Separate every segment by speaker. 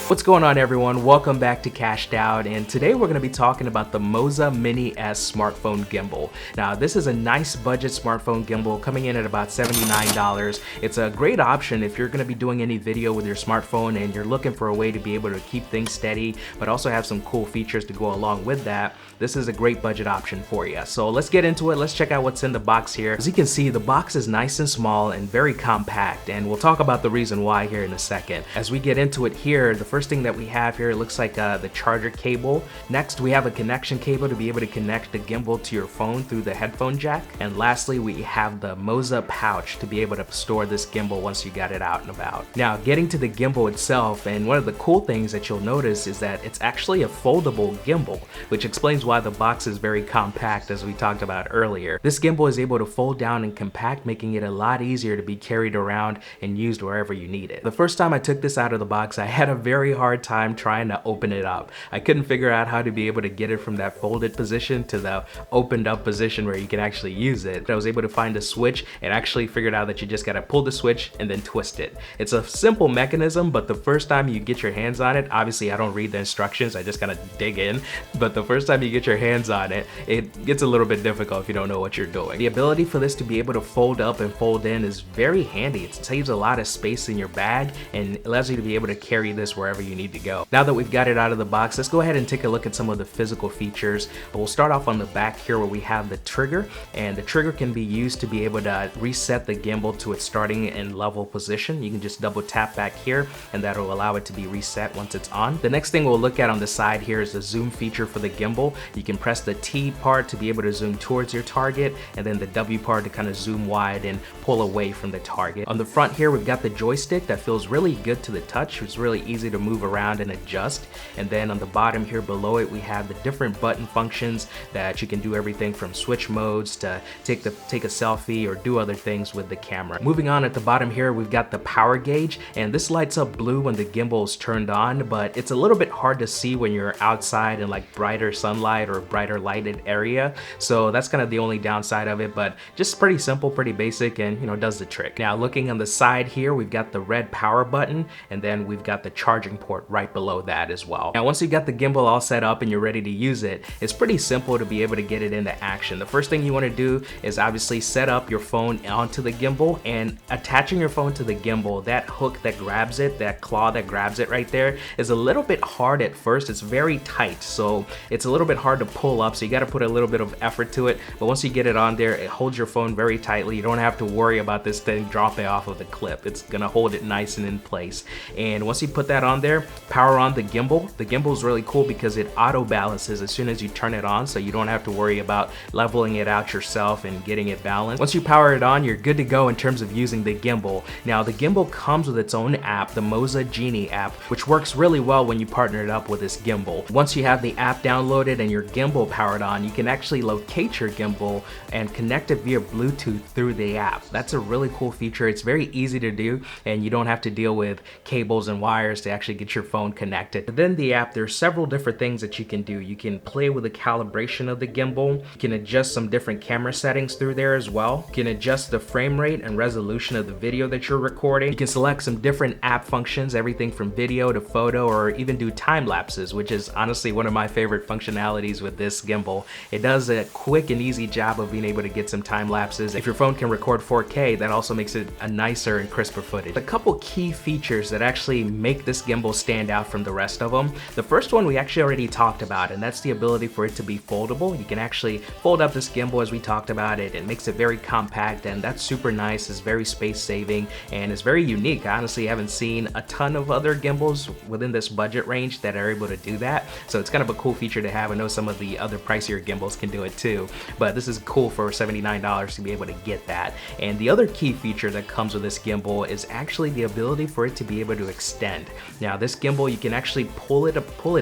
Speaker 1: What's going on, everyone? Welcome back to Cashed Out, and today we're going to be talking about the Moza Mini S smartphone gimbal. Now, this is a nice budget smartphone gimbal coming in at about $79. It's a great option if you're going to be doing any video with your smartphone and you're looking for a way to be able to keep things steady, but also have some cool features to go along with that. This is a great budget option for you. So let's get into it. Let's check out what's in the box here. As you can see, the box is nice and small and very compact, and we'll talk about the reason why here in a second. As we get into it here, the first thing that we have here, it looks like the charger cable. Next, we have a connection cable to be able to connect the gimbal to your phone through the headphone jack. And lastly, we have the Moza pouch to be able to store this gimbal once you got it out and about. Now, getting to the gimbal itself, and one of the cool things that you'll notice is that it's actually a foldable gimbal, which explains why the box is very compact, as we talked about earlier. This gimbal is able to fold down and compact, making it a lot easier to be carried around and used wherever you need it. The first time I took this out of the box, I had a very hard time trying to open it up. I couldn't figure out how to be able to get it from that folded position to the opened up position where you can actually use it. I was able to find a switch and actually figured out that you just gotta pull the switch and then twist it. It's a simple mechanism, but the first time you get your hands on it, obviously I don't read the instructions, I just kind of dig in, but the first time you get your hands on it, it gets a little bit difficult if you don't know what you're doing. The ability for this to be able to fold up and fold in is very handy. It saves a lot of space in your bag and allows you to be able to carry this wherever you need to go. Now that we've got it out of the box, let's go ahead and take a look at some of the physical features. We'll start off on the back here where we have the trigger, and the trigger can be used to be able to reset the gimbal to its starting and level position. You can just double tap back here and that'll allow it to be reset once it's on. The next thing we'll look at on the side here is the zoom feature for the gimbal. You can press the T part to be able to zoom towards your target, and then the W part to kind of zoom wide and pull away from the target. On the front here, we've got the joystick that feels really good to the touch. It's really easy to move around and adjust. And then on the bottom here below it, we have the different button functions that you can do everything from switch modes to take a selfie or do other things with the camera. Moving on, at the bottom here, we've got the power gauge, and this lights up blue when the gimbal is turned on, but it's a little bit hard to see when you're outside in like brighter sunlight or brighter lighted area. So that's kind of the only downside of it, but just pretty simple, pretty basic, and does the trick. Now looking on the side here, we've got the red power button, and then we've got the charging port right below that as well. Now once you got the gimbal all set up and you're ready to use it, it's pretty simple to be able to get it into action. The first thing you want to do is obviously set up your phone onto the gimbal, and attaching your phone to the gimbal, that hook that grabs it, that claw that grabs it right there, is a little bit hard at first. It's very tight, so it's a little bit hard to pull up, so you got to put a little bit of effort to it. But once you get it on there, it holds your phone very tightly. You don't have to worry about this thing dropping off of the clip. It's gonna hold it nice and in place. And once you put that on there, power on the gimbal. The gimbal is really cool because it auto balances as soon as you turn it on, so you don't have to worry about leveling it out yourself and getting it balanced. Once you power it on, you're good to go in terms of using the gimbal. Now the gimbal comes with its own app, the Moza Genie app, which works really well when you partner it up with this gimbal. Once you have the app downloaded and your gimbal powered on, you can actually locate your gimbal and connect it via Bluetooth through the app. That's a really cool feature. It's very easy to do, and you don't have to deal with cables and wires to actually get your phone connected. Within the app, there's several different things that you can do. You can play with the calibration of the gimbal. You can adjust some different camera settings through there as well. You can adjust the frame rate and resolution of the video that you're recording. You can select some different app functions, everything from video to photo, or even do time lapses, which is honestly one of my favorite functionalities with this gimbal. It does a quick and easy job of being able to get some time lapses. If your phone can record 4K, that also makes it a nicer and crisper footage. A couple key features that actually make this gimbal stand out from the rest of them. The first one we actually already talked about, and that's the ability for it to be foldable. You can actually fold up this gimbal as we talked about it. It makes it very compact, and that's super nice. It's very space saving and it's very unique. I honestly haven't seen a ton of other gimbals within this budget range that are able to do that. So it's kind of a cool feature to have. I know some of the other pricier gimbals can do it too, but this is cool for $79 to be able to get that. And the other key feature that comes with this gimbal is actually the ability for it to be able to extend. Now this gimbal, you can actually pull it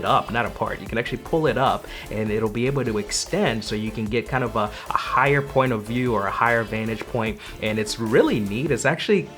Speaker 1: up, not apart. You can actually pull it up and it'll be able to extend, so you can get kind of a higher point of view or a higher vantage point, and it's really neat. It's actually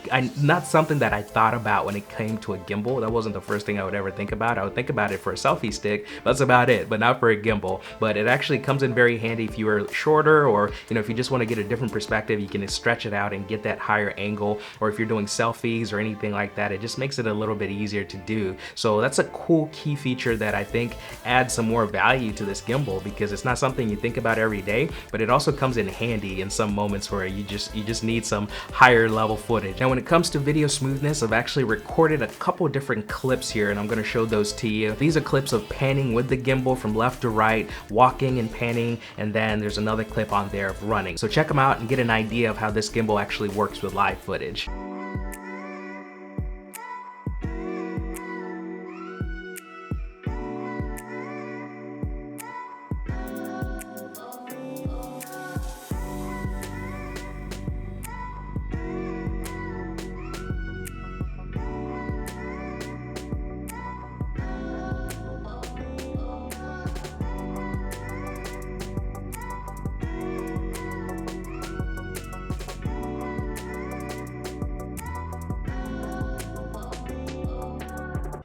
Speaker 1: not something that I thought about when it came to a gimbal. That wasn't the first thing I would ever think about. I would think about it for a selfie stick. That's about it, but not for a gimbal. gimbal, but it actually comes in very handy if you are shorter, or if you just want to get a different perspective, you can stretch it out and get that higher angle, or if you're doing selfies or anything like that, it just makes it a little bit easier to do. So that's a cool key feature that I think adds some more value to this gimbal, because it's not something you think about every day, but it also comes in handy in some moments where you just need some higher level footage. Now when it comes to video smoothness, I've actually recorded a couple different clips here, and I'm going to show those to you. These are clips of panning with the gimbal from left to right, walking and panning, and then there's another clip on there of running. So check them out and get an idea of how this gimbal actually works with live footage.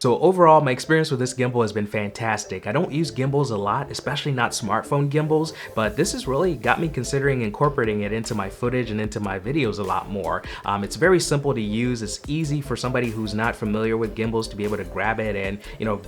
Speaker 1: So overall, my experience with this gimbal has been fantastic. I don't use gimbals a lot, especially not smartphone gimbals, but this has really got me considering incorporating it into my footage and into my videos a lot more. It's very simple to use. It's easy for somebody who's not familiar with gimbals to be able to grab it and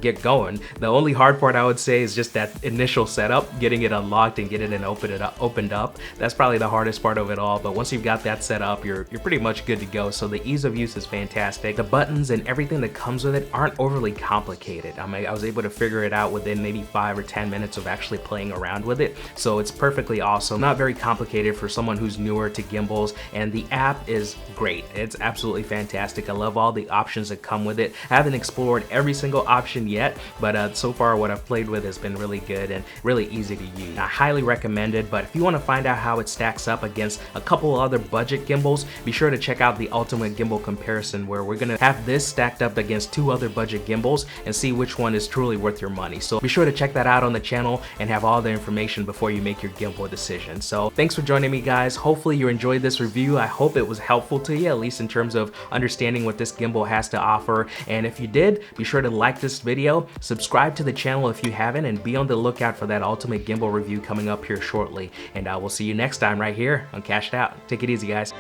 Speaker 1: get going. The only hard part I would say is just that initial setup, getting it unlocked and getting it opened up. That's probably the hardest part of it all, but once you've got that set up, you're pretty much good to go. So the ease of use is fantastic. The buttons and everything that comes with it aren't overly complicated. I was able to figure it out within maybe 5 or 10 minutes of actually playing around with it. So it's perfectly awesome. Not very complicated for someone who's newer to gimbals, and the app is great. It's absolutely fantastic. I love all the options that come with it. I haven't explored every single option yet, but so far what I've played with has been really good and really easy to use. I highly recommend it, but if you want to find out how it stacks up against a couple other budget gimbals, be sure to check out the Ultimate Gimbal Comparison, where we're going to have this stacked up against 2 other budget gimbals and see which one is truly worth your money. So be sure to check that out on the channel and have all the information before you make your gimbal decision. So thanks for joining me, guys. Hopefully you enjoyed this review. I hope it was helpful to you, at least in terms of understanding what this gimbal has to offer. And if you did, be sure to like this video, subscribe to the channel if you haven't, and be on the lookout for that Ultimate Gimbal review coming up here shortly. And I will see you next time right here on Cashed Out. Take it easy, guys.